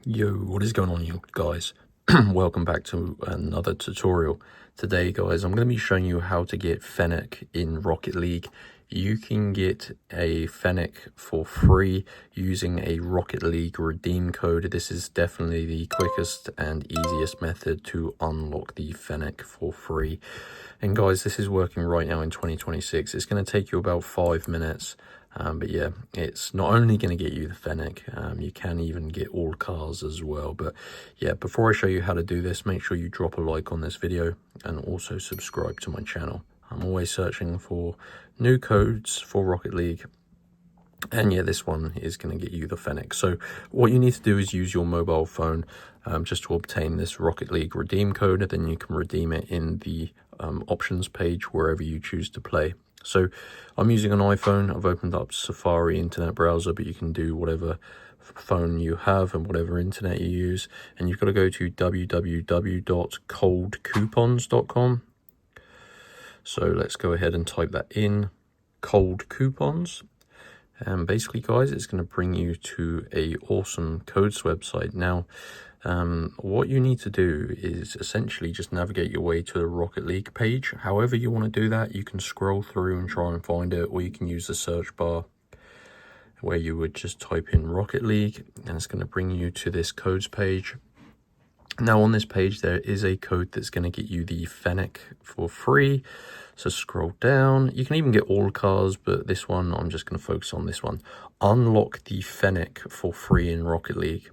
Yo, what is going on, you guys? Welcome back to another tutorial. Today, guys, I'm going to be showing you how to get Fennec in Rocket League. You can get a Fennec for free using a Rocket League redeem code. This is definitely the quickest and easiest method to unlock the Fennec for free. And guys, this is working right now in 2026. It's going to take you about 5 minutes. But yeah, it's not only going to get you the Fennec, you can even get all cars as well. But yeah, before I show you how to do this, make sure you drop a like on this video and also subscribe to my channel. I'm always searching for new codes for Rocket League. And yeah, this one is going to get you the Fennec. So what you need to do is use your mobile phone just to obtain this Rocket League redeem code. And then you can redeem it in the options page wherever you choose to play. So I'm using an iPhone. I've opened up Safari internet browser, but you can do whatever phone you have and whatever internet you use. And you've got to go to www.coldcoupons.com. So let's go ahead and type that in, cold coupons. And basically, guys, it's going to bring you to a awesome codes website. Now, what you need to do is essentially just navigate your way to the Rocket League page. However you want to do that, you can scroll through and try and find it, or you can use the search bar where you would just type in Rocket League, and it's going to bring you to this codes page. Now on this page, there is a code that's going to get you the Fennec for free. So scroll down. You can even get all cars, but this one, I'm just going to focus on this one. Unlock the Fennec for free in Rocket League.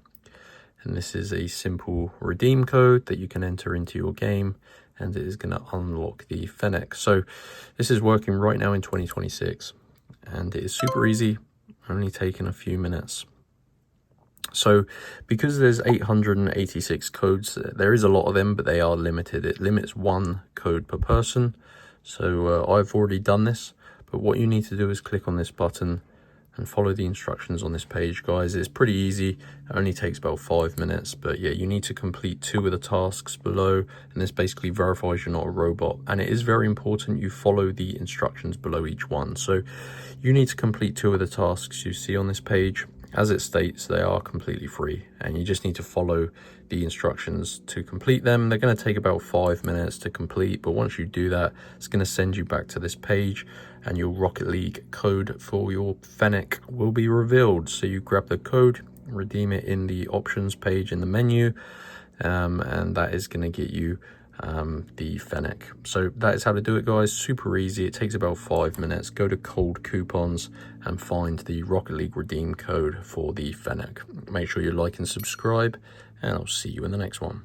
And this is a simple redeem code that you can enter into your game, and it is going to unlock the Fennec. So this is working right now in 2026, and it is super easy, only taking a few minutes. So because there's 886 codes, there is a lot of them, but they are limited. It limits one code per person. So I've already done this, but what you need to do is click on this button and follow the instructions on this page, guys. It's pretty easy. It only takes about 5 minutes, but yeah, you need to complete 2 of the tasks below, and this basically verifies you're not a robot. And it is very important you follow the instructions below each one. So you need to complete 2 of the tasks you see on this page. As it states, they are completely free, and you just need to follow the instructions to complete them. They're going to take about 5 minutes to complete, but once you do that, it's going to send you back to this page, and your Rocket League code for your Fennec will be revealed. So you grab the code, redeem it in the options page in the menu, and that is going to get you the Fennec. So that is how to do it, guys. Super easy. It takes about 5 minutes. Go to Cold Coupons and find the Rocket League redeem code for the Fennec. Make sure you like and subscribe, and I'll see you in the next one.